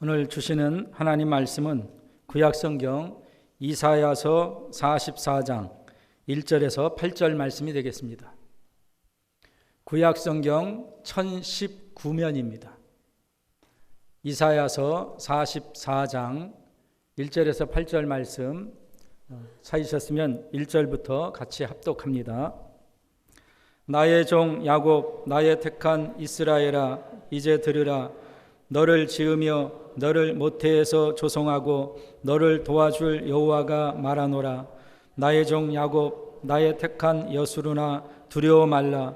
오늘 주시는 하나님 말씀은 구약성경 이사야서 44장 1절에서 8절 말씀이 되겠습니다. 구약성경 1019면입니다. 이사야서 44장 1절에서 8절 말씀 찾으셨으면 1절부터 같이 합독합니다. 나의 종 야곱, 나의 택한 이스라엘아, 이제 들으라. 너를 지으며 너를 모태에서 조성하고 너를 도와줄 여호와가 말하노라. 나의 종 야곱, 나의 택한 여수르나 두려워 말라.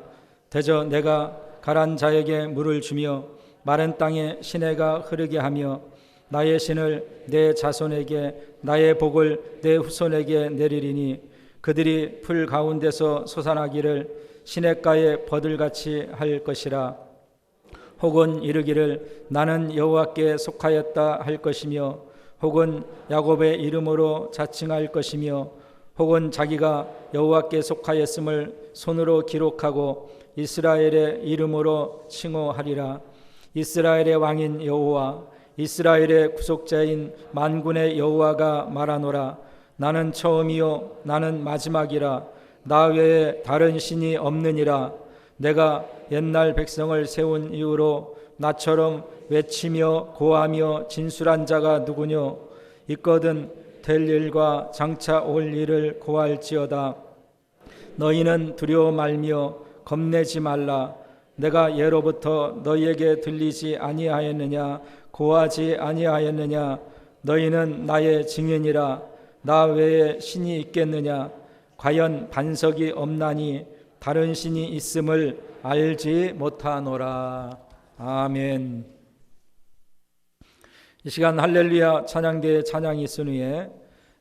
대저 내가 가란 자에게 물을 주며 마른 땅에 시내가 흐르게 하며 나의 신을 내 자손에게 나의 복을 내 후손에게 내리리니 그들이 풀 가운데서 솟아나기를 시냇가에 버들같이 할 것이라. 혹은 이르기를 나는 여호와께 속하였다 할 것이며 혹은 야곱의 이름으로 자칭할 것이며 혹은 자기가 여호와께 속하였음을 손으로 기록하고 이스라엘의 이름으로 칭호하리라. 이스라엘의 왕인 여호와, 이스라엘의 구속자인 만군의 여호와가 말하노라. 나는 처음이요 나는 마지막이라. 나 외에 다른 신이 없느니라. 내가 옛날 백성을 세운 이후로 나처럼 외치며 고하며 진술한 자가 누구뇨? 있거든 될 일과 장차 올 일을 고할지어다. 너희는 두려워 말며 겁내지 말라. 내가 예로부터 너희에게 들리지 아니하였느냐? 고하지 아니하였느냐? 너희는 나의 증인이라. 나 외에 신이 있겠느냐? 과연 반석이 없나니 다른 신이 있음을 알지 못하노라. 아멘. 이 시간 할렐루야 찬양대의 찬양이 있은 후에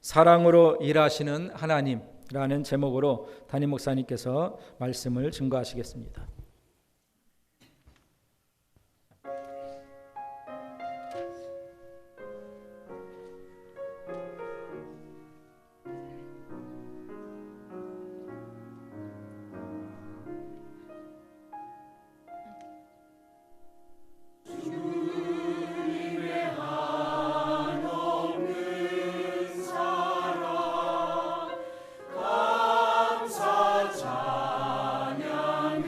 사랑으로 일하시는 하나님이라는 제목으로 담임 목사님께서 말씀을 증거하시겠습니다. 찬양해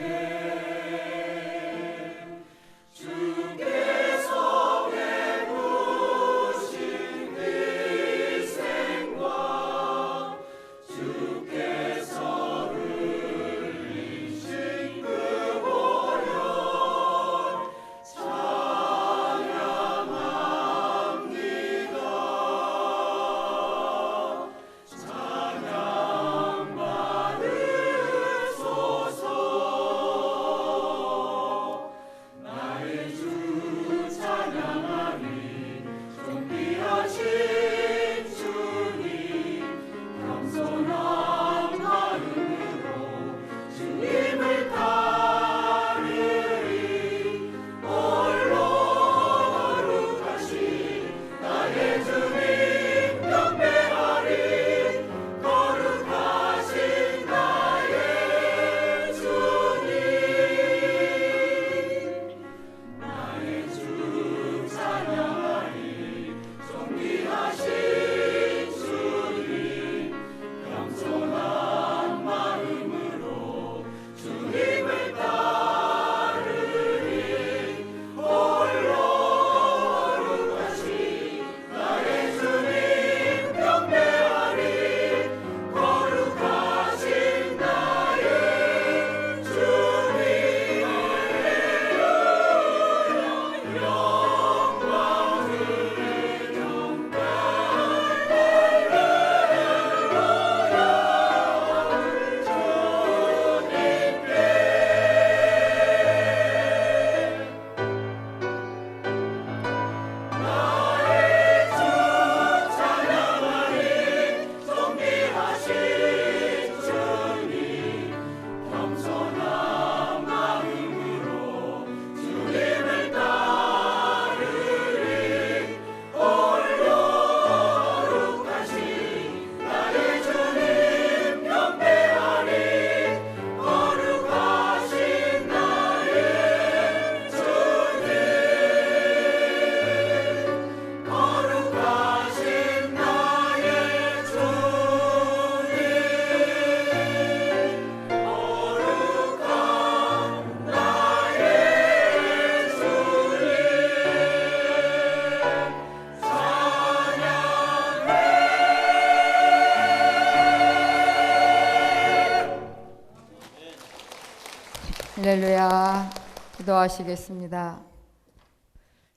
할렐루야. 기도하시겠습니다.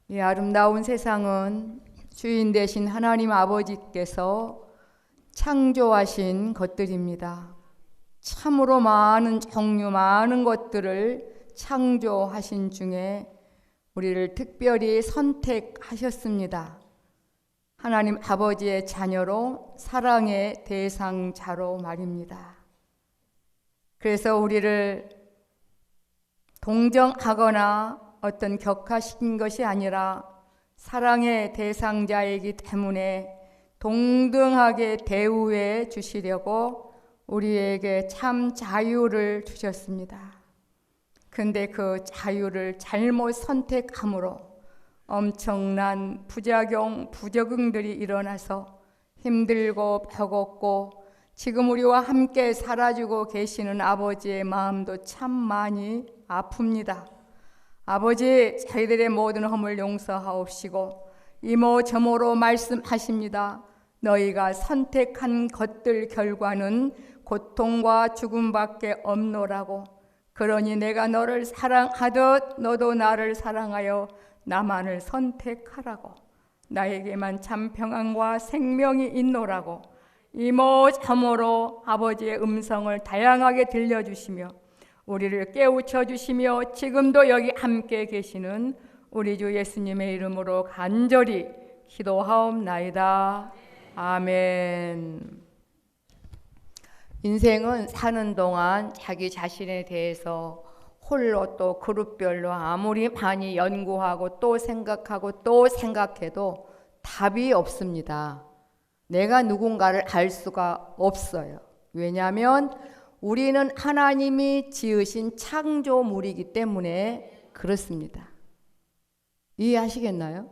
이 아름다운 세상은 주인 되신 하나님 아버지께서 창조하신 것들입니다. 참으로 많은 종류, 많은 것들을 창조하신 중에 우리를 특별히 선택하셨습니다. 하나님 아버지의 자녀로, 사랑의 대상자로 말입니다. 그래서 우리를 동정하거나 어떤 격하시킨 것이 아니라 사랑의 대상자이기 때문에 동등하게 대우해 주시려고 우리에게 참 자유를 주셨습니다. 근데 그 자유를 잘못 선택함으로 엄청난 부작용, 부적응들이 일어나서 힘들고 벽없고 지금 우리와 함께 살아주고 계시는 아버지의 마음도 참 많이 아픕니다. 아버지, 저희들의 모든 허물 용서하옵시고 이모저모로 말씀하십니다. 너희가 선택한 것들 결과는 고통과 죽음밖에 없노라고. 그러니 내가 너를 사랑하듯 너도 나를 사랑하여 나만을 선택하라고. 나에게만 참 평안과 생명이 있노라고. 이모저모로 아버지의 음성을 다양하게 들려주시며 우리를 깨우쳐 주시며 지금도 여기 함께 계시는 우리 주 예수님의 이름으로 간절히 기도하옵나이다. 아멘. 인생은 사는 동안 자기 자신에 대해서 홀로 또 그룹별로 아무리 많이 연구하고 또 생각하고 또 생각해도 답이 없습니다. 내가 누군가를 알 수가 없어요. 왜냐하면 우리는 하나님이 지으신 창조물이기 때문에 그렇습니다. 이해하시겠나요?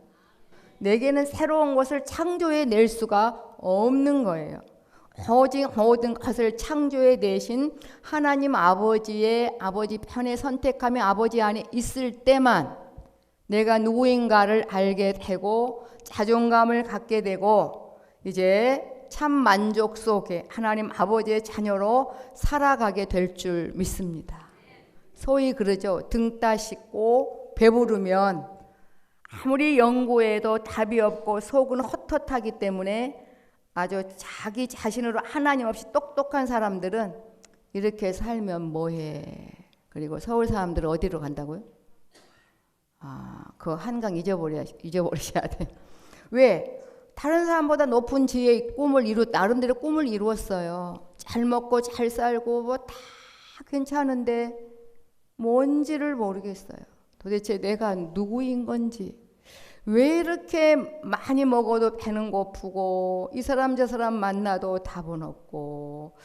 내게는 새로운 것을 창조해 낼 수가 없는 거예요. 오직 모든 것을 창조해 내신 하나님 아버지 편에 선택하며 아버지 안에 있을 때만 내가 누구인가를 알게 되고 자존감을 갖게 되고 이제 참 만족 속에 하나님 아버지의 자녀로 살아가게 될 줄 믿습니다. 소위 그러죠. 등 따숩고 배부르면 아무리 연구해도 답이 없고 속은 헛헛하기 때문에 아주 자기 자신으로 하나님 없이 똑똑한 사람들은 이렇게 살면 뭐해. 그리고 서울 사람들은 어디로 간다고요? 그 한강 잊어버리셔야 돼. 왜? 다른 사람보다 높은 지혜의 나름대로 꿈을 이루었어요. 잘 먹고 잘 살고 뭐 다 괜찮은데 뭔지를 모르겠어요. 도대체 내가 누구인 건지. 왜 이렇게 많이 먹어도 배는 고프고 이 사람 저 사람 만나도 답은 없고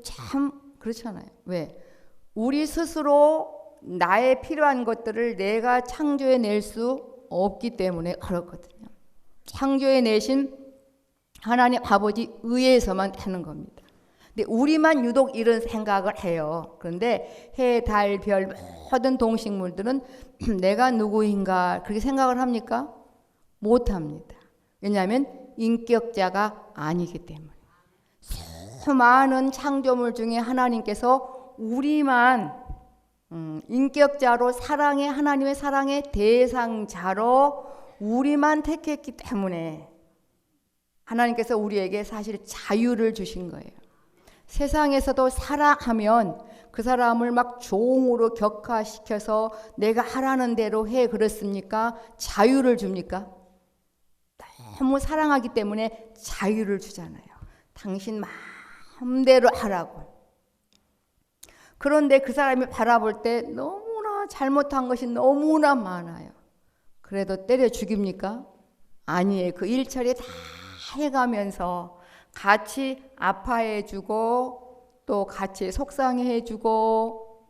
참 그렇잖아요. 왜? 우리 스스로 나의 필요한 것들을 내가 창조해 낼 수 없기 때문에 그렇거든요. 창조해 내신 하나님 아버지 의에서만 되는 겁니다. 근데 우리만 유독 이런 생각을 해요. 그런데 해, 달, 별 모든 동식물들은 내가 누구인가 그렇게 생각을 합니까? 못합니다. 왜냐하면 인격자가 아니기 때문에. 수많은 창조물 중에 하나님께서 우리만 인격자로 하나님의 사랑의 대상자로 우리만 택했기 때문에 하나님께서 우리에게 사실 자유를 주신 거예요. 세상에서도 사랑하면 그 사람을 막 종으로 격화시켜서 내가 하라는 대로 해 그렇습니까? 자유를 줍니까? 너무 사랑하기 때문에 자유를 주잖아요. 당신 마음대로 하라고. 그런데 그 사람이 바라볼 때 너무나 잘못한 것이 너무나 많아요. 그래도 때려 죽입니까? 아니에요. 그 일처리 다 해가면서 같이 아파해주고 또 같이 속상해해주고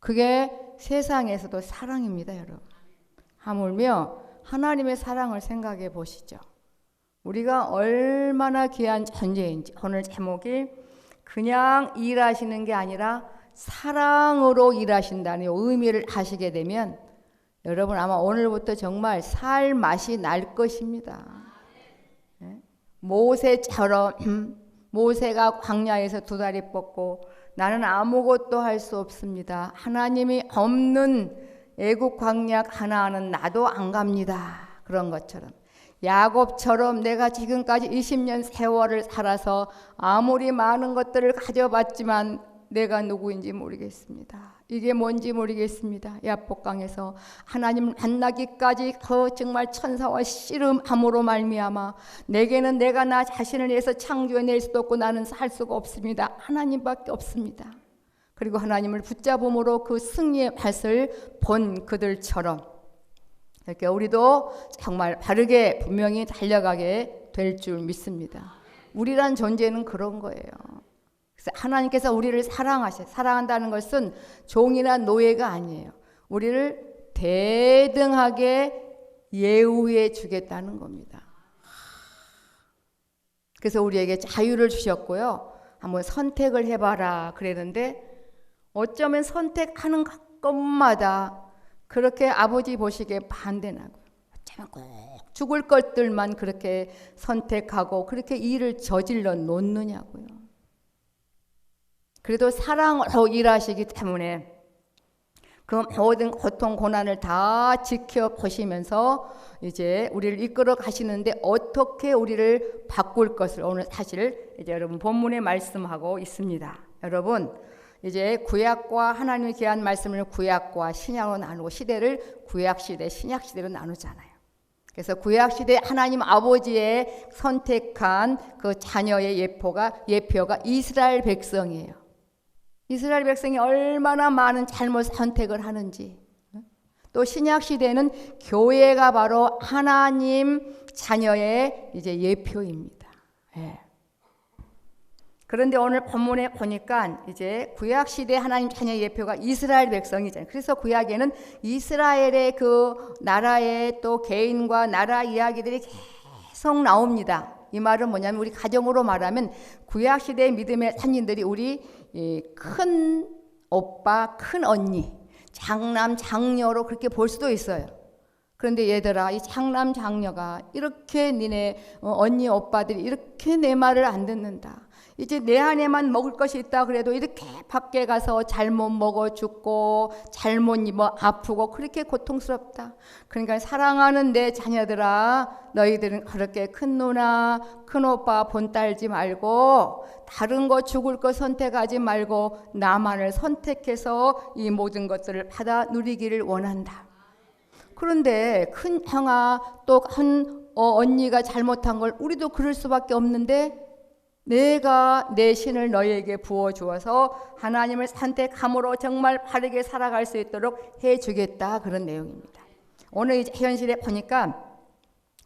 그게 세상에서도 사랑입니다, 여러분. 하물며 하나님의 사랑을 생각해 보시죠. 우리가 얼마나 귀한 존재인지. 오늘 제목이 그냥 일하시는 게 아니라 사랑으로 일하신다는 의미를 아시게 되면 여러분 아마 오늘부터 정말 살 맛이 날 것입니다. 모세처럼 모세가 광야에서 2 다리 뻗고 나는 아무것도 할 수 없습니다. 하나님이 없는 애국 광야 가나안은 나도 안 갑니다. 그런 것처럼 야곱처럼 내가 지금까지 20년 세월을 살아서 아무리 많은 것들을 가져봤지만 내가 누구인지 모르겠습니다. 이게 뭔지 모르겠습니다. 야복강에서 하나님 만나기까지 정말 천사와 씨름함으로 말미암아 내게는 내가 나 자신을 위해서 창조해낼 수도 없고 나는 살 수가 없습니다. 하나님밖에 없습니다. 그리고 하나님을 붙잡음으로 그 승리의 맛을 본 그들처럼 이렇게 우리도 정말 바르게 분명히 달려가게 될 줄 믿습니다. 우리란 존재는 그런 거예요. 그래서 하나님께서 우리를 사랑한다는 것은 종이나 노예가 아니에요. 우리를 대등하게 예우해 주겠다는 겁니다. 그래서 우리에게 자유를 주셨고요. 한번 선택을 해봐라 그랬는데 어쩌면 선택하는 것마다 그렇게 아버지 보시기에 반대나고요. 어쩌면 꼭 죽을 것들만 그렇게 선택하고 그렇게 일을 저질러 놓느냐고요. 그래도 사랑으로 일하시기 때문에 그 모든 고통 고난을 다 지켜보시면서 이제 우리를 이끌어 가시는데 어떻게 우리를 바꿀 것을 오늘 사실 이제 여러분 본문에 말씀하고 있습니다. 여러분 이제 구약과 하나님의 귀한 말씀을 구약과 신약으로 나누고 시대를 구약시대, 신약시대로 나누잖아요. 그래서 구약시대 하나님 아버지의 선택한 그 자녀의 예표가 이스라엘 백성이에요. 이스라엘 백성이 얼마나 많은 잘못 선택을 하는지. 또 신약시대는 교회가 바로 하나님 자녀의 이제 예표입니다. 예. 그런데 오늘 본문에 보니까 이제 구약 시대 하나님 자녀의 예표가 이스라엘 백성이잖아요. 그래서 구약에는 이스라엘의 그 나라의 또 개인과 나라 이야기들이 계속 나옵니다. 이 말은 뭐냐면 우리 가정으로 말하면 구약 시대의 믿음의 선진들이 우리 큰 오빠, 큰 언니, 장남, 장녀로 그렇게 볼 수도 있어요. 그런데 얘들아, 이 장남, 장녀가 이렇게 니네 언니, 오빠들이 이렇게 내 말을 안 듣는다. 이제 내 안에만 먹을 것이 있다 그래도 이렇게 밖에 가서 잘못 먹어 죽고 잘못 입어 아프고 그렇게 고통스럽다. 그러니까 사랑하는 내 자녀들아, 너희들은 그렇게 큰 누나 큰 오빠 본따르지 말고 다른 거 죽을 거 선택하지 말고 나만을 선택해서 이 모든 것들을 받아 누리기를 원한다. 그런데 큰 형아 또 큰 언니가 잘못한 걸 우리도 그럴 수밖에 없는데 내가 내 신을 너희에게 부어주어서 하나님을 선택함으로 정말 바르게 살아갈 수 있도록 해주겠다. 그런 내용입니다. 오늘 이제 현실에 보니까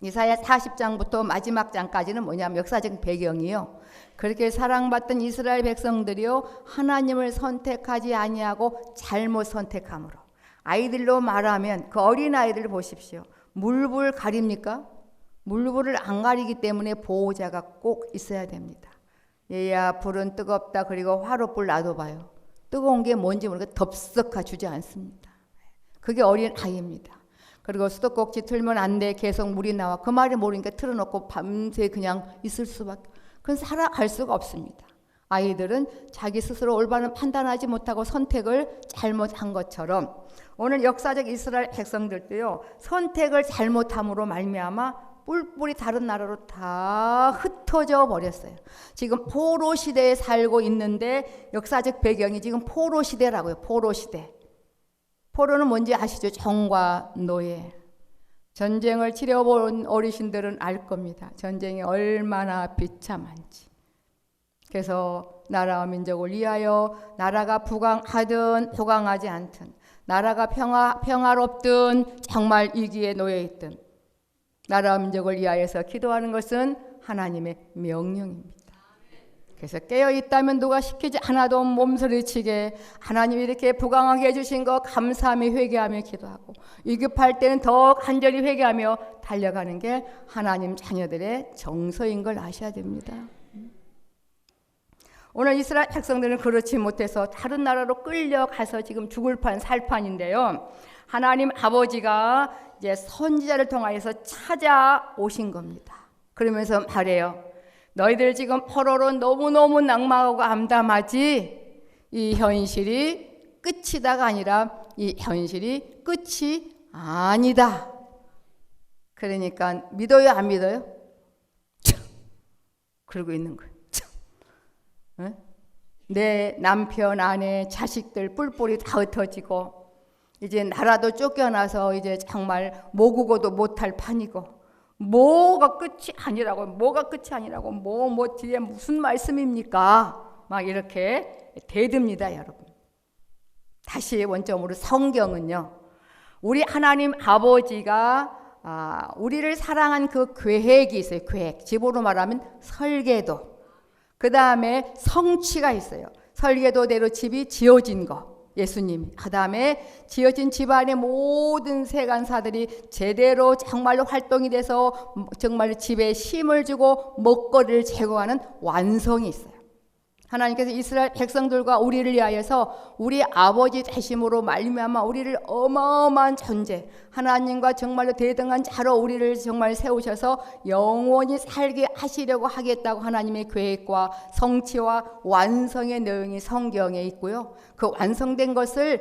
이사야 40장부터 마지막 장까지는 뭐냐면 역사적 배경이요. 그렇게 사랑받던 이스라엘 백성들이요 하나님을 선택하지 아니하고 잘못 선택함으로 아이들로 말하면 그 어린 아이들을 보십시오. 물불 가립니까? 물불을 안 가리기 때문에 보호자가 꼭 있어야 됩니다. 얘야 불은 뜨겁다 그리고 화롯불 놔둬봐요. 뜨거운 게 뭔지 모르니까 덥석하 주지 않습니다. 그게 어린 아이입니다. 그리고 수도꼭지 틀면 안 돼 계속 물이 나와 그 말이 모르니까 틀어놓고 밤새 그냥 있을 수밖에. 그건 살아갈 수가 없습니다. 아이들은 자기 스스로 올바른 판단하지 못하고 선택을 잘못한 것처럼 오늘 역사적 이스라엘 백성들도요 선택을 잘못함으로 말미암아 뿔뿔이 다른 나라로 다 흩어져 버렸어요. 지금 포로 시대에 살고 있는데 역사적 배경이 지금 포로 시대라고요. 포로 시대. 포로는 뭔지 아시죠? 종과 노예. 전쟁을 치러본 어르신들은 알 겁니다. 전쟁이 얼마나 비참한지. 그래서 나라와 민족을 위하여 나라가 부강하든 부강하지 않든 나라가 평화롭든 정말 위기에 놓여 있든 나라와 민족을 위하여서 기도하는 것은 하나님의 명령입니다. 그래서 깨어있다면 누가 시키지 않아도 몸서리치게 하나님이 이렇게 부강하게 해주신 거 감사하며 회개하며 기도하고 위급할 때는 더 간절히 회개하며 달려가는 게 하나님 자녀들의 정서인 걸 아셔야 됩니다. 오늘 이스라엘 백성들은 그렇지 못해서 다른 나라로 끌려가서 지금 죽을 판 살 판인데요. 하나님 아버지가 이제 선지자를 통하여서 찾아오신 겁니다. 그러면서 말해요. 너희들 지금 포로로 너무너무 낙망하고 암담하지? 이 현실이 끝이다가 아니라 이 현실이 끝이 아니다. 그러니까 믿어요, 안 믿어요? 참, 그러고 있는 거예요. 참. 네? 내 남편, 아내, 자식들 뿔뿔이 다 흩어지고 이제 나라도 쫓겨나서 이제 정말 모국어도 못할 판이고 뭐가 끝이 아니라고, 뭐가 끝이 아니라고, 뭐 뒤에 무슨 말씀입니까? 막 이렇게 대듭니다, 여러분. 다시 원점으로 성경은요, 우리 하나님 아버지가 우리를 사랑한 그 계획이 있어요. 계획. 집으로 말하면 설계도. 그 다음에 성취가 있어요. 설계도대로 집이 지어진 거. 예수님. 그 다음에 지어진 집안의 모든 세간사들이 제대로 정말로 활동이 돼서 정말 집에 힘을 주고 먹거리를 제공하는 완성이 있어요. 하나님께서 이스라엘 백성들과 우리를 위하여서 우리 아버지 되심으로 말미암아 우리를 어마어마한 존재, 하나님과 정말로 대등한 자로 우리를 정말 세우셔서 영원히 살게 하시려고 하겠다고 하나님의 계획과 성취와 완성의 내용이 성경에 있고요. 그 완성된 것을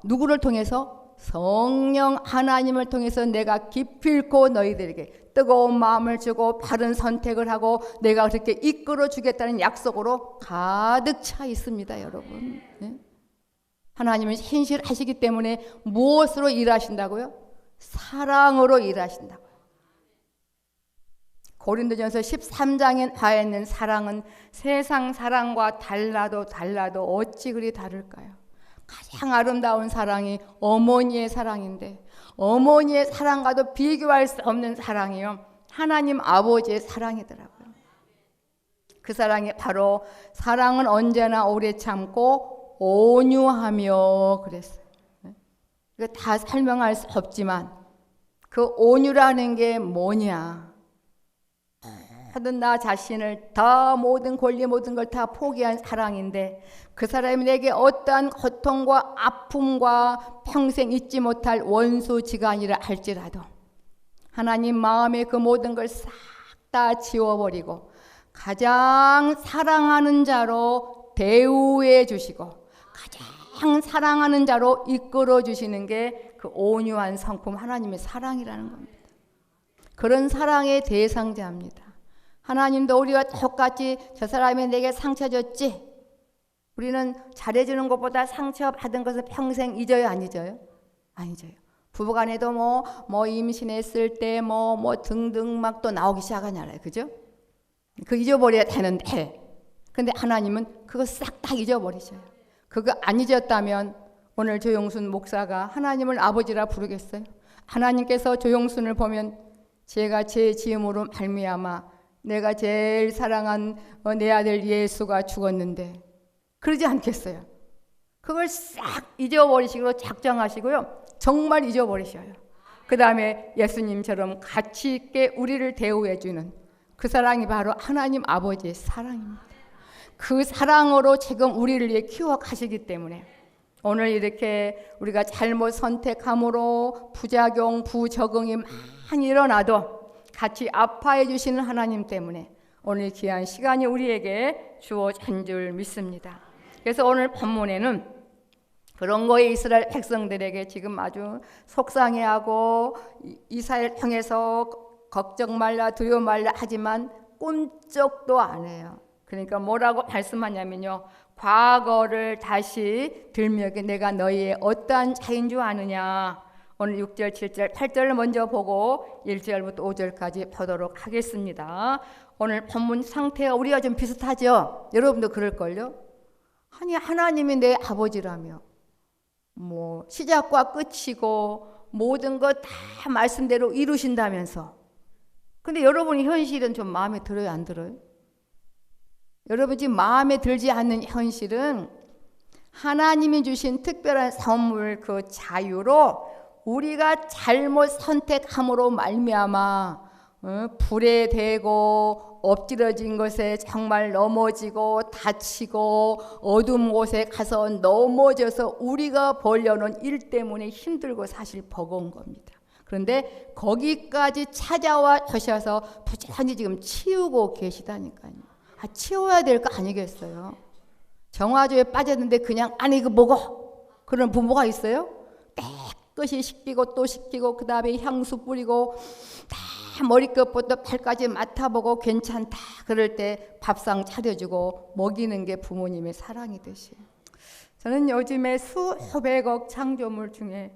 누구를 통해서? 성령 하나님을 통해서 내가 기필코 너희들에게 뜨거운 마음을 주고 바른 선택을 하고 내가 그렇게 이끌어 주겠다는 약속으로 가득 차 있습니다, 여러분. 네? 하나님은 신실하시기 때문에 무엇으로 일하신다고요? 사랑으로 일하신다고요. 고린도전서 13장에 나와 있는 사랑은 세상 사랑과 달라도 어찌 그리 다를까요? 가장 아름다운 사랑이 어머니의 사랑인데 어머니의 사랑과도 비교할 수 없는 사랑이요, 하나님 아버지의 사랑이더라고요. 그 사랑이 바로 사랑은 언제나 오래 참고 온유하며 그랬어요. 이거 다 설명할 수 없지만 그 온유라는 게 뭐냐? 하든 나 자신을 다 모든 권리 모든 걸 다 포기한 사랑인데 그 사람이 내게 어떠한 고통과 아픔과 평생 잊지 못할 원수지간이라 할지라도 하나님 마음의 그 모든 걸 싹 다 지워버리고 가장 사랑하는 자로 대우해 주시고 가장 사랑하는 자로 이끌어 주시는 게 그 온유한 성품 하나님의 사랑이라는 겁니다. 그런 사랑의 대상자입니다. 하나님도 우리와 똑같이 저 사람이 내게 상처 줬지? 우리는 잘해주는 것보다 상처받은 것을 평생 잊어요, 안 잊어요? 안 잊어요. 부부간에도 뭐 임신했을 때 뭐 등등 막 또 나오기 시작하잖아요, 그죠? 그 잊어버려야 되는데, 근데 하나님은 그거 싹 다 잊어버리셔요. 그거 안 잊었다면 오늘 조용순 목사가 하나님을 아버지라 부르겠어요? 하나님께서 조용순을 보면 제가 제 지음으로 말미암아 내가 제일 사랑한 내 아들 예수가 죽었는데 그러지 않겠어요? 그걸 싹 잊어버리시고 작정하시고요. 정말 잊어버리셔요. 그 다음에 예수님처럼 가치 있게 우리를 대우해주는 그 사랑이 바로 하나님 아버지의 사랑입니다. 그 사랑으로 지금 우리를 위해 키워가시기 때문에 오늘 이렇게 우리가 잘못 선택함으로 부작용, 부적응이 많이 일어나도 같이 아파해 주시는 하나님 때문에 오늘 귀한 시간이 우리에게 주어진 줄 믿습니다. 그래서 오늘 본문에는 그런 거에 이스라엘 백성들에게 지금 아주 속상해하고 이스라엘 통해서 걱정 말라 두려워 말라 하지만 꿈쩍도 안 해요. 그러니까 뭐라고 말씀하냐면요, 과거를 다시 들먹여 내가 너희의 어떠한 자인 줄 아느냐. 오늘 6절, 7절, 8절을 먼저 보고 1절부터 5절까지 보도록 하겠습니다. 오늘 본문 상태가 우리가 좀 비슷하죠? 여러분도 그럴걸요? 아니 하나님이 내 아버지라며 뭐 시작과 끝이고 모든 것 다 말씀대로 이루신다면서, 근데 여러분이 현실은 좀 마음에 들어요, 안 들어요? 여러분 지금 마음에 들지 않는 현실은 하나님이 주신 특별한 선물, 그 자유로 우리가 잘못 선택함으로 말미암아 불에 대고 엎드려진 것에 정말 넘어지고 다치고 어두운 곳에 가서 넘어져서 우리가 벌려놓은 일 때문에 힘들고 사실 버거운 겁니다. 그런데 거기까지 찾아와 주셔서 부지런히 지금 치우고 계시다니까요. 치워야 될 거 아니겠어요? 정화조에 빠졌는데 그냥 아니 이거 먹어 그런 부모가 있어요? 깨끗이 씻기고 또 씻기고 그 다음에 향수 뿌리고 다 머리끝부터 발까지 맡아보고 괜찮다 그럴 때 밥상 차려주고 먹이는 게 부모님의 사랑이듯이 저는 요즘에 수백억 창조물 중에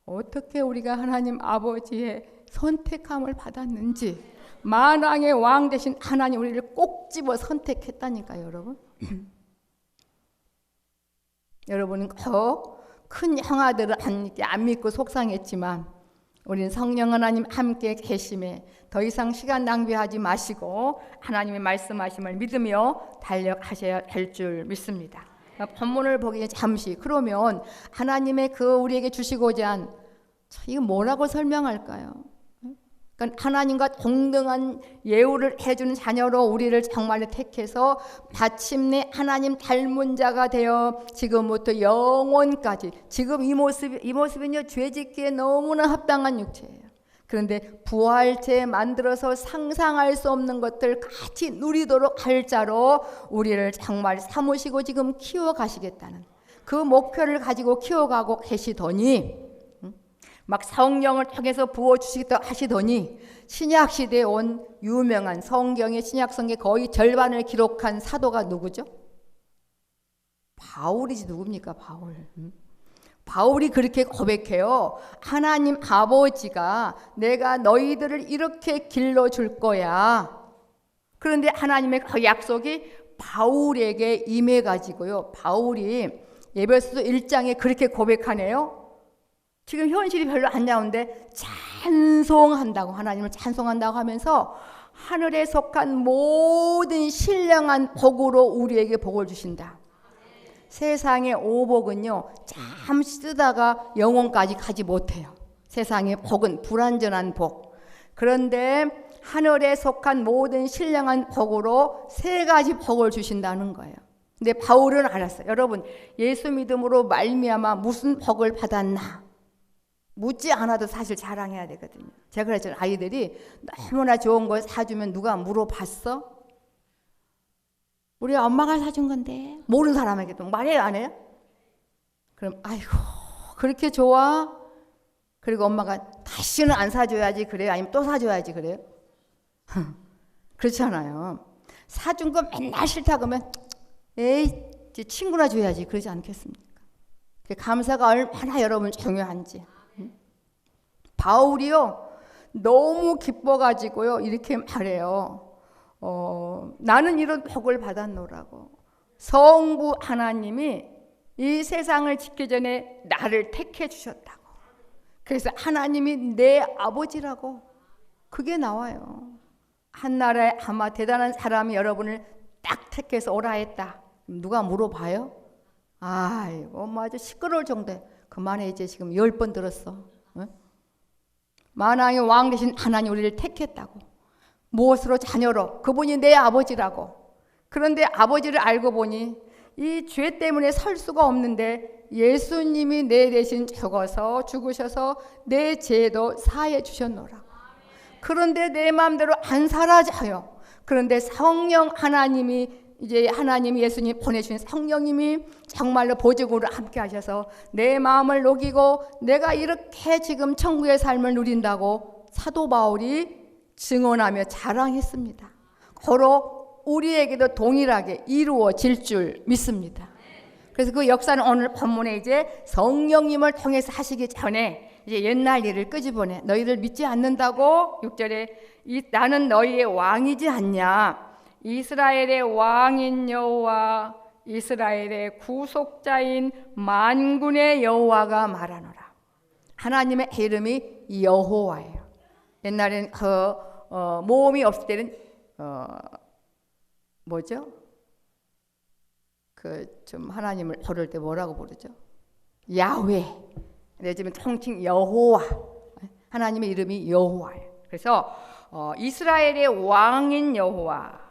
어떻게 우리가 하나님 아버지의 선택함을 받았는지 만왕의 왕 대신 하나님 우리를 꼭 집어 선택했다니까요 여러분. 여러분은 큰 형아들은 안 믿고 속상했지만 우리는 성령 하나님 함께 계심에 더 이상 시간 낭비하지 마시고 하나님의 말씀하심을 믿으며 달려가셔야 될 줄 믿습니다. 본문을 보기 전에 잠시 그러면 하나님의 그 우리에게 주시고자 한 이거 뭐라고 설명할까요? 그러니까 하나님과 동등한 예우를 해주는 자녀로 우리를 정말로 택해서 마침내 하나님 닮은 자가 되어 지금부터 영원까지 지금 이 모습은요 죄짓기에 너무나 합당한 육체예요. 그런데 부활체 만들어서 상상할 수 없는 것들 같이 누리도록 할 자로 우리를 정말 삼으시고 지금 키워가시겠다는 그 목표를 가지고 키워가고 계시더니 막 성령을 통해서 부어주시겠다 하시더니 신약시대에 온 유명한 성경의 신약성경 거의 절반을 기록한 사도가 누구죠? 바울이지 누굽니까? 바울이 그렇게 고백해요. 하나님 아버지가 내가 너희들을 이렇게 길러줄 거야. 그런데 하나님의 그 약속이 바울에게 임해가지고요. 바울이 에베소서 1장에 그렇게 고백하네요. 지금 현실이 별로 안 나오는데 찬송한다고 하나님을 찬송한다고 하면서 하늘에 속한 모든 신령한 복으로 우리에게 복을 주신다. 세상의 오복은요 잠시 쓰다가 영혼까지 가지 못해요. 세상의 복은 불완전한 복. 그런데 하늘에 속한 모든 신령한 복으로 세 가지 복을 주신다는 거예요. 근데 바울은 알았어요. 여러분 예수 믿음으로 말미암아 무슨 복을 받았나? 묻지 않아도 사실 자랑해야 되거든요. 제가 그랬잖아요. 아이들이 너무나 좋은 걸 사주면 누가 물어봤어? 우리 엄마가 사준 건데 모르는 사람에게도 말해요 안 해요? 그럼 아이고 그렇게 좋아? 그리고 엄마가 다시는 안 사줘야지 그래요? 아니면 또 사줘야지 그래요? 그렇잖아요. 사준 거 맨날 싫다 그러면 에이 친구나 줘야지 그러지 않겠습니까? 감사가 얼마나 여러분 중요한지. 바울이요 너무 기뻐가지고요 이렇게 말해요. 나는 이런 복을 받았노라고. 성부 하나님이 이 세상을 짓기 전에 나를 택해 주셨다고. 그래서 하나님이 내 아버지라고 그게 나와요. 한나라에 아마 대단한 사람이 여러분을 딱 택해서 오라 했다. 누가 물어봐요? 아이고 엄마 아주 시끄러울 정도에 그만해 이제 지금 10번 들었어. 응? 만왕의 왕 대신 하나님 우리를 택했다고. 무엇으로? 자녀로. 그분이 내 아버지라고. 그런데 아버지를 알고 보니 이 죄 때문에 설 수가 없는데 예수님이 내 대신 죽으셔서 내 죄도 사해 주셨노라고. 그런데 내 마음대로 안 살아져요. 그런데 성령 하나님이 이제 하나님 예수님 보내주신 성령님이 정말로 보증으로 함께 하셔서 내 마음을 녹이고 내가 이렇게 지금 천국의 삶을 누린다고 사도 바울이 증언하며 자랑했습니다. 고로 우리에게도 동일하게 이루어질 줄 믿습니다. 그래서 그 역사는 오늘 본문에 이제 성령님을 통해서 하시기 전에 이제 옛날 일을 끄집어내. 너희들 믿지 않는다고 6절에 나는 너희의 왕이지 않냐. 이스라엘의 왕인 여호와 이스라엘의 구속자인 만군의 여호와가 말하노라. 하나님의 이름이 여호와예요. 옛날에는 모험이 없을 때는 뭐죠? 좀 하나님을 부를 때 뭐라고 부르죠? 야훼. 요즘은 통칭 여호와. 하나님의 이름이 여호와예요. 그래서 이스라엘의 왕인 여호와,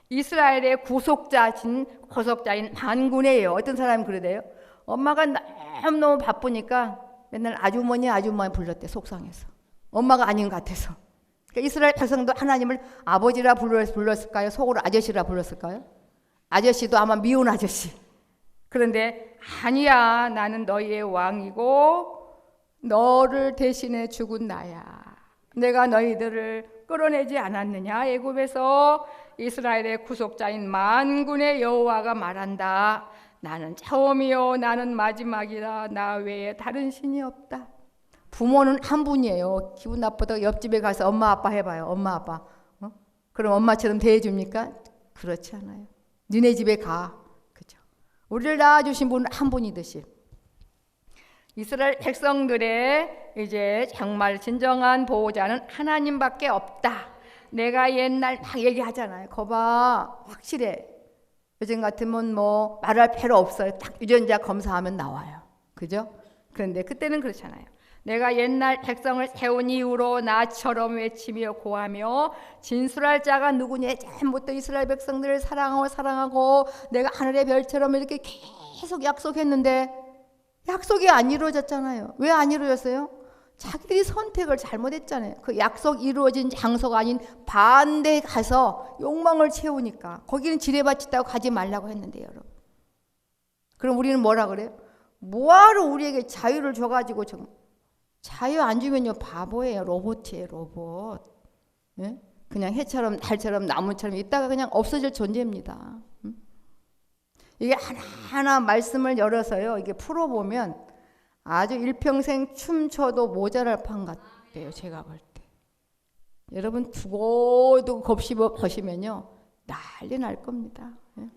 이스라엘의 구속자인 만군이에요. 어떤 사람이 그러대요? 엄마가 너무너무 바쁘니까 맨날 아주머니 불렀대. 속상해서. 엄마가 아닌 것 같아서. 그러니까 이스라엘 백성도 하나님을 아버지라 불렀을까요? 속으로 아저씨라 불렀을까요? 아저씨도 아마 미운 아저씨. 그런데 아니야, 나는 너희의 왕이고 너를 대신해 죽은 나야. 내가 너희들을 끌어내지 않았느냐? 애굽에서 이스라엘의 구속자인 만군의 여호와가 말한다. 나는 처음이요 나는 마지막이라. 나 외에 다른 신이 없다. 부모는 한 분이에요. 기분 나쁘다고 옆집에 가서 엄마 아빠 해봐요. 엄마 아빠. 그럼 엄마처럼 대해줍니까? 그렇지 않아요. 니네 집에 가. 그죠? 우리를 낳아주신 분은 한 분이듯이 이스라엘 백성들의 이제 정말 진정한 보호자는 하나님밖에 없다. 내가 옛날 막 얘기하잖아요. 거봐, 확실해. 요즘 같으면 뭐 말할 필요 없어요. 딱 유전자 검사하면 나와요. 그죠? 그런데 그때는 그렇잖아요. 내가 옛날 백성을 세운 이후로 나처럼 외치며 고하며 진술할 자가 누구냐? 처음부터 이스라엘 백성들을 사랑하고 내가 하늘의 별처럼 이렇게 계속 약속했는데 약속이 안 이루어졌잖아요. 왜 안 이루어졌어요? 자기들이 선택을 잘못했잖아요. 그 약속 이루어진 장소가 아닌 반대에 가서 욕망을 채우니까 거기는 지뢰밭 있다고 가지 말라고 했는데 여러분. 그럼 우리는 뭐라 그래요? 뭐하러 우리에게 자유를 줘가지고 좀 자유 안 주면요 바보예요. 로봇이에요. 로봇. 예? 그냥 해처럼 달처럼 나무처럼 있다가 그냥 없어질 존재입니다. 이게 하나하나 말씀을 열어서요 이게 풀어보면 아주 일평생 춤춰도 모자랄 판 같아요. 제가 볼 때. 여러분 두고두고 곱씹어 보시면요 난리 날 겁니다. 예?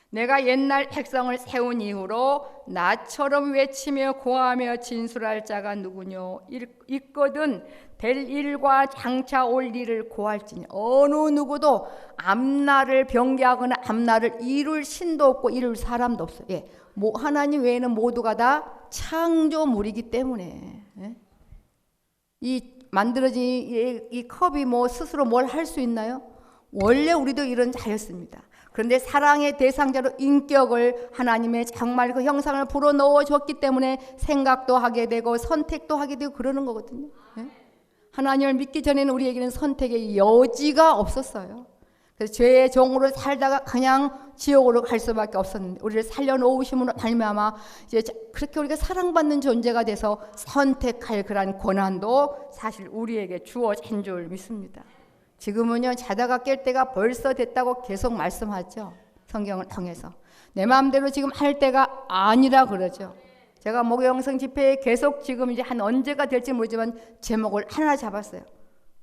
내가 옛날 백성을 세운 이후로 나처럼 외치며 고하며 진술할 자가 누구뇨? 있거든 될 일과 장차 올 일을 고할지니. 어느 누구도 앞날을 변개하거나 앞날을 이룰 신도 없고 이룰 사람도 없어요. 예. 하나님 외에는 모두가 다 창조물이기 때문에. 예? 이 만들어진 이 컵이 뭐 스스로 뭘 할 수 있나요? 원래 우리도 이런 자였습니다. 그런데 사랑의 대상자로 인격을 하나님의 정말 그 형상을 불어넣어 줬기 때문에 생각도 하게 되고 선택도 하게 되고 그러는 거거든요. 네? 하나님을 믿기 전에는 우리에게는 선택의 여지가 없었어요. 그래서 죄의 종으로 살다가 그냥 지옥으로 갈 수밖에 없었는데 우리를 살려놓으심으로 말미암아 이제 그렇게 우리가 사랑받는 존재가 돼서 선택할 그런 권한도 사실 우리에게 주어진 줄 믿습니다. 지금은요 자다가 깰 때가 벌써 됐다고 계속 말씀하죠. 성경을 통해서 내 마음대로 지금 할 때가 아니라 그러죠. 제가 목요영성 집회에 계속 지금 이제 한 언제가 될지 모르지만 제목을 하나 잡았어요.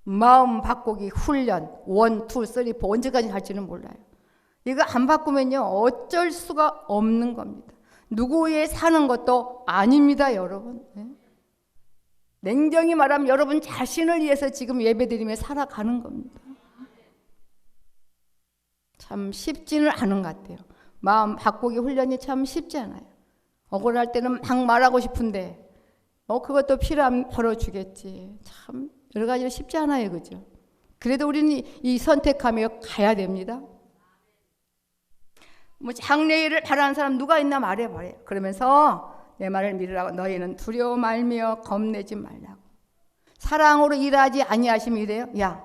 마음 바꾸기 훈련 1, 2, 3, 4 언제까지 갈지는 몰라요. 이거 안 바꾸면요 어쩔 수가 없는 겁니다. 누구 위해 사는 것도 아닙니다 여러분. 네? 냉정히 말하면 여러분 자신을 위해서 지금 예배드리며 살아가는 겁니다. 참 쉽지는 않은 것 같아요. 마음 바꾸기 훈련이 참 쉽지 않아요. 억울할 때는 막 말하고 싶은데 그것도 필요하면 벌어주겠지. 참 여러 가지로 쉽지 않아요. 그죠? 그래도 우리는 이 선택하며 가야 됩니다. 뭐 장래일을 바라는 사람 누가 있나 말해봐요. 그러면서 내 말을 믿으라고 너희는 두려워 말며 겁내지 말라고. 사랑으로 일하지 아니하시면 이래요. 야,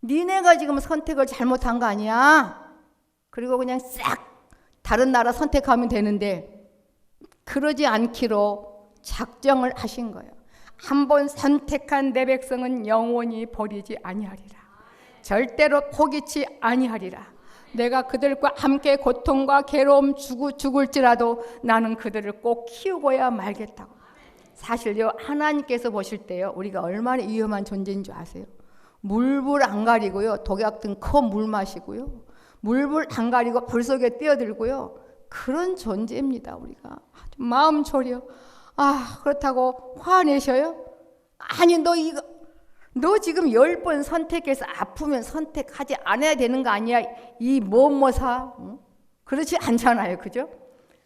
니네가 지금 선택을 잘못한 거 아니야? 그리고 그냥 싹 다른 나라 선택하면 되는데 그러지 않기로 작정을 하신 거예요. 한번 선택한 내 백성은 영원히 버리지 아니하리라. 절대로 포기치 아니하리라. 내가 그들과 함께 고통과 괴로움 죽을지라도 나는 그들을 꼭 키우고야 말겠다고. 사실요 하나님께서 보실 때요 우리가 얼마나 위험한 존재인 줄 아세요? 물불 안 가리고요 독약 든 컵 물 마시고요 물불 안 가리고 불 속에 뛰어들고요 그런 존재입니다. 우리가 마음 졸여. 그렇다고 화내셔요? 아니 너 지금 10번 선택해서 아프면 선택하지 않아야 되는 거 아니야? 이 뭐뭐사? 그렇지 않잖아요. 그죠?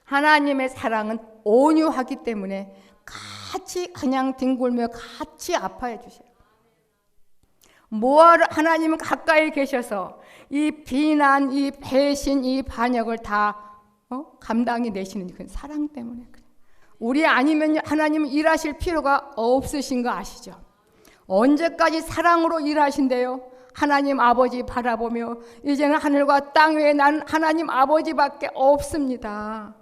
하나님의 사랑은 온유하기 때문에 같이 그냥 뒹굴며 같이 아파해 주세요. 뭐하러 하나님은 가까이 계셔서 이 비난, 이 배신, 이 반역을 다 감당해 내시는 그 사랑 때문에 그래요. 우리 아니면 하나님은 일하실 필요가 없으신 거 아시죠? 언제까지 사랑으로 일하신대요? 하나님 아버지 바라보며 이제는 하늘과 땅 외에 나는 하나님 아버지밖에 없습니다.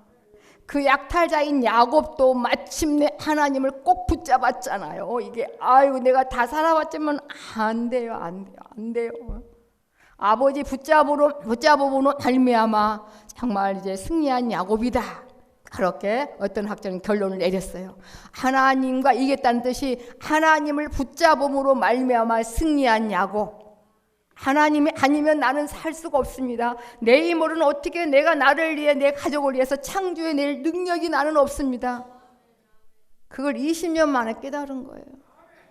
그 약탈자인 야곱도 마침내 하나님을 꼭 붙잡았잖아요. 이게 아이고 내가 다 살아봤지만 안 돼요. 아버지 붙잡음으로 말미암아 정말 이제 승리한 야곱이다. 그렇게 어떤 학자는 결론을 내렸어요. 하나님과 이겼다는 뜻이 하나님을 붙잡음으로 말미암아 승리한 야곱. 하나님이 아니면 나는 살 수가 없습니다. 내 힘으로는 어떻게 내가 나를 위해 내 가족을 위해서 창조해낼 능력이 나는 없습니다. 그걸 20년 만에 깨달은 거예요.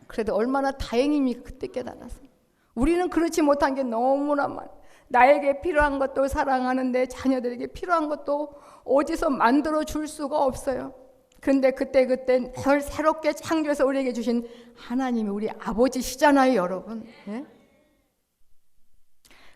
그래도 얼마나 다행입니까? 그때 깨달아서. 우리는 그렇지 못한 게 너무나 많아. 나에게 필요한 것도 사랑하는데 자녀들에게 필요한 것도 어디서 만들어 줄 수가 없어요. 근데 그때 새롭게 창조해서 우리에게 주신 하나님이 우리 아버지시잖아요, 여러분. 예?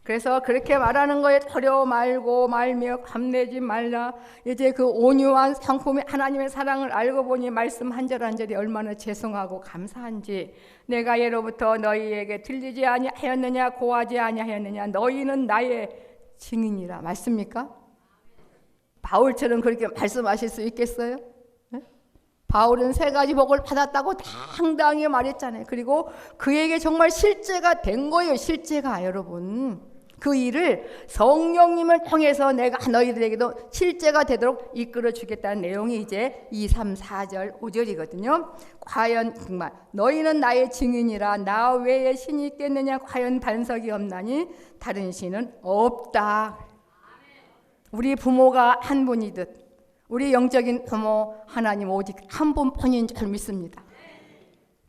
그래서 그렇게 말하는 거에 두려워 말고 말며 감내지 말라. 이제 그 온유한 성품의 하나님의 사랑을 알고 보니 말씀 한 절 한 절이 얼마나 죄송하고 감사한지. 내가 예로부터 너희에게 들리지 아니하였느냐 고하지 아니하였느냐 너희는 나의 증인이라. 맞습니까? 바울처럼 그렇게 말씀하실 수 있겠어요? 네? 바울은 3가지 복을 받았다고 당당히 말했잖아요. 그리고 그에게 정말 실제가 된 거예요. 실제가 여러분. 그 일을 성령님을 통해서 내가 너희들에게도 실제가 되도록 이끌어 주겠다는 내용이 이제 2, 3, 4절, 5절이거든요. 과연 정말 너희는 나의 증인이라. 나 외에 신이 있겠느냐. 과연 반석이 없나니 다른 신은 없다. 우리 부모가 한 분이듯 우리 영적인 부모 하나님 오직 한 분뿐인 줄 믿습니다.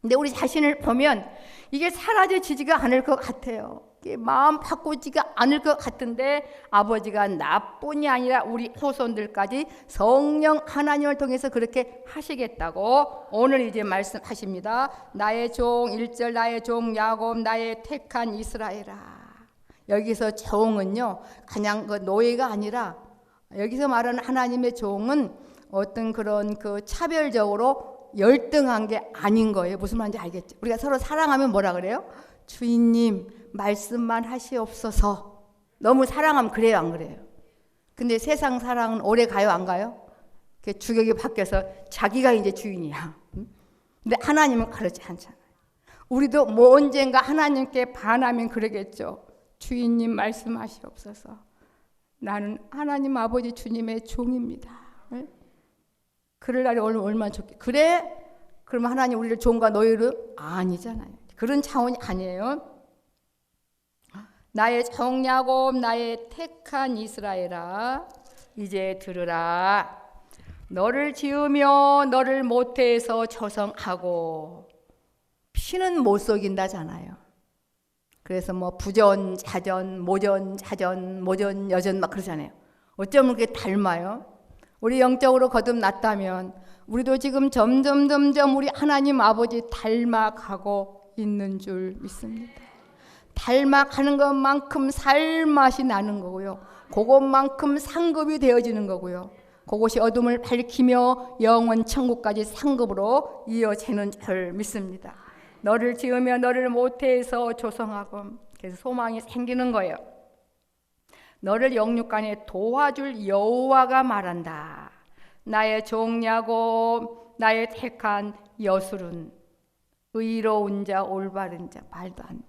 근데 우리 자신을 보면 이게 사라지지가 않을 것 같아요. 마음 바꾸지가 않을 것 같은데 아버지가 나뿐이 아니라 우리 후손들까지 성령 하나님을 통해서 그렇게 하시겠다고 오늘 이제 말씀하십니다. 나의 종 1절 나의 종 야곱 나의 택한 이스라엘아. 여기서 종은요 그냥 그 노예가 아니라 여기서 말하는 하나님의 종은 어떤 그런 그 차별적으로 열등한 게 아닌 거예요. 무슨 말인지 알겠죠? 우리가 서로 사랑하면 뭐라 그래요? 주인님 말씀만 하시옵소서. 너무 사랑하면 그래요, 안 그래요? 근데 세상 사랑은 오래 가요, 안 가요? 주격이 바뀌어서 자기가 이제 주인이야. 근데 하나님은 그렇지 않잖아요. 우리도 뭐 언젠가 하나님께 반하면 그러겠죠. 주인님 말씀하시옵소서. 나는 하나님 아버지 주님의 종입니다. 그럴 날이 얼마나 좋겠. 그래? 그러면 하나님 우리를 종과 노예로? 아니잖아요. 그런 차원이 아니에요. 나의 종 야곱 나의 택한 이스라엘아 이제 들으라. 너를 지으며 너를 모태에서 조성하고. 피는 못 속인다잖아요. 그래서 뭐 부전 자전 모전 자전 모전 여전 막 그러잖아요. 어쩌면 그게 닮아요. 우리 영적으로 거듭났다면 우리도 지금 점점 우리 하나님 아버지 닮아가고 있는 줄 믿습니다. 닮아가는 것만큼 살맛이 나는 거고요. 그것만큼 상급이 되어지는 거고요. 그것이 어둠을 밝히며 영원 천국까지 상급으로 이어지는 줄 믿습니다. 너를 지으며 너를 모태에서 조성하고. 그래서 소망이 생기는 거예요. 너를 영육간에 도와줄 여호와가 말한다. 나의 종 야곱 나의 택한 여술은 의로운 자 올바른 자. 말도 안 돼.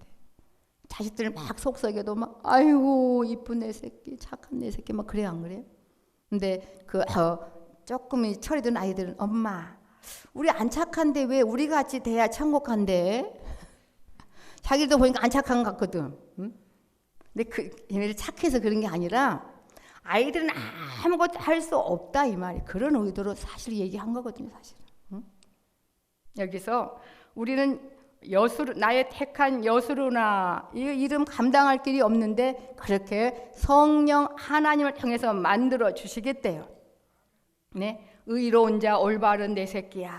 자식들 막 속썩여도 막 아이고 이쁜 내 새끼 착한 내 새끼 막 그래 안 그래요? 근데 조금 철이 든 아이들은 엄마 우리 안 착한데 왜 우리 같이 돼야 천국 간대? 자기도 보니까 안 착한 것 같거든. 응? 근데 얘네들 착해서 그런 게 아니라 아이들은 아무것도 할 수 없다 이 말이. 그런 의도로 사실 얘기한 거거든요, 사실은. 응? 여기서 우리는 나의 택한 여수루나 이 이름 감당할 길이 없는데 그렇게 성령 하나님을 통해서 만들어 주시겠대요. 네, 의로운 자 올바른 내 새끼야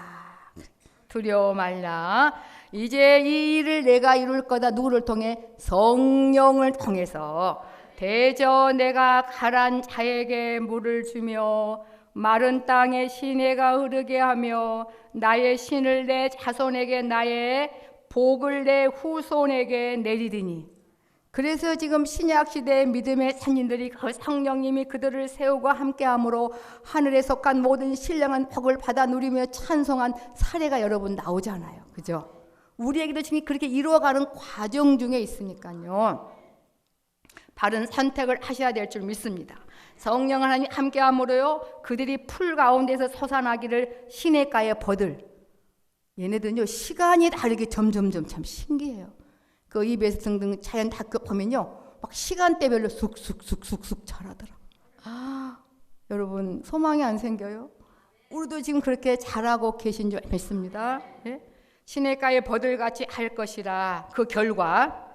두려워 말라. 이제 이 일을 내가 이룰 거다. 누구를 통해? 성령을 통해서. 대저 내가 가란 자에게 물을 주며 마른 땅에 시내가 흐르게 하며 나의 신을 내 자손에게 나의 복을 내 후손에게 내리리니. 그래서 지금 신약 시대의 믿음의 선진들이 그 성령님이 그들을 세우고 함께함으로 하늘에 속한 모든 신령한 복을 받아 누리며 찬송한 사례가 여러분 나오잖아요. 그죠? 우리에게도 지금 그렇게 이루어가는 과정 중에 있으니까요. 바른 선택을 하셔야 될 줄 믿습니다. 성령 하나님 함께함으로요, 그들이 풀 가운데서 솟아나기를 시냇가의 버들. 얘네들은요, 시간이 다르게 점점 참 신기해요. 그 입에서 등등 자연 다큐 보면요, 막 시간대별로 쑥쑥 자라더라. 여러분 소망이 안 생겨요? 우리도 지금 그렇게 자라고 계신 줄 믿습니다. 예? 시냇가의 버들같이 할 것이라. 그 결과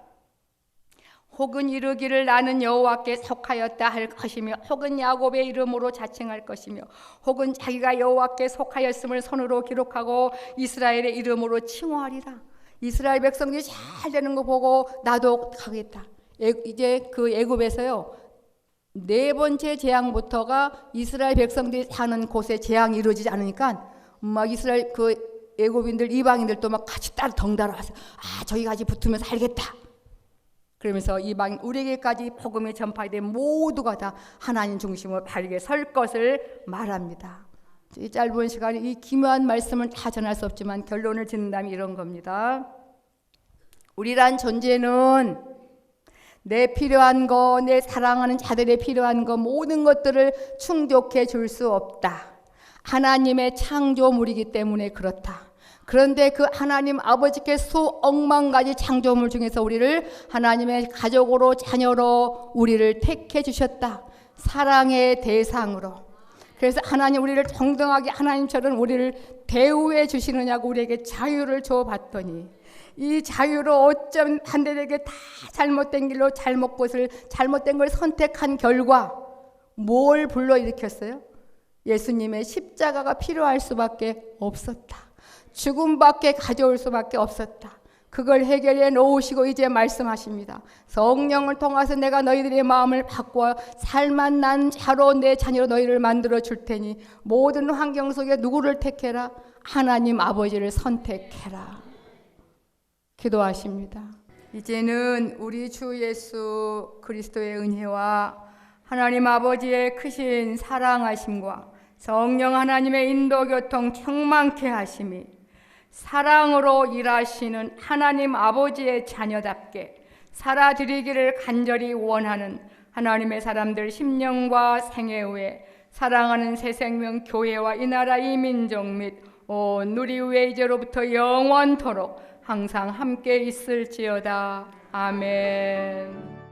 혹은 이르기를 나는 여호와께 속하였다 할 것이며, 혹은 야곱의 이름으로 자칭할 것이며, 혹은 자기가 여호와께 속하였음을 손으로 기록하고 이스라엘의 이름으로 칭호하리라. 이스라엘 백성들이 잘 되는 거 보고 나도 가겠다. 이제 그 애굽에서요, 4번째 재앙부터가 이스라엘 백성들이 사는 곳에 재앙이 이루어지지 않으니까 막 이스라엘 그 애굽인들 이방인들도 막 같이 따라 덩달아 와서 저기 같이 붙으면 살겠다. 그러면서 이방인 우리에게까지 복음이 전파된 모두가 다 하나님 중심으로 바르게 설 것을 말합니다. 이 짧은 시간에 이 기묘한 말씀을 다 전할 수 없지만 결론을 짓는다면 이런 겁니다. 우리란 존재는 내 필요한 거, 내 사랑하는 자들의 필요한 거, 모든 것들을 충족해 줄 수 없다. 하나님의 창조물이기 때문에 그렇다. 그런데 그 하나님 아버지께 수억만 가지 창조물 중에서 우리를 하나님의 가족으로, 자녀로 우리를 택해 주셨다. 사랑의 대상으로. 그래서 하나님 우리를 동등하게 하나님처럼 우리를 대우해 주시느냐고 우리에게 자유를 줘봤더니, 이 자유로 어쩜 반대되게 다 잘못된 길로 잘못된 걸 선택한 결과 뭘 불러일으켰어요? 예수님의 십자가가 필요할 수밖에 없었다. 죽음밖에 가져올 수밖에 없었다. 그걸 해결해 놓으시고 이제 말씀하십니다. 성령을 통해서 내가 너희들의 마음을 바꾸어 살만 난 자로 내 자녀로 너희를 만들어 줄 테니 모든 환경 속에 누구를 택해라? 하나님 아버지를 선택해라. 기도하십니다. 이제는 우리 주 예수 그리스도의 은혜와 하나님 아버지의 크신 사랑하심과 성령 하나님의 인도교통 충만케 하심이 사랑으로 일하시는 하나님 아버지의 자녀답게 살아드리기를 간절히 원하는 하나님의 사람들 심령과 생애 후에 사랑하는 새생명 교회와 이 나라 이 민족 및 온 우리 위에 이제로부터 영원토록 항상 함께 있을지어다. 아멘.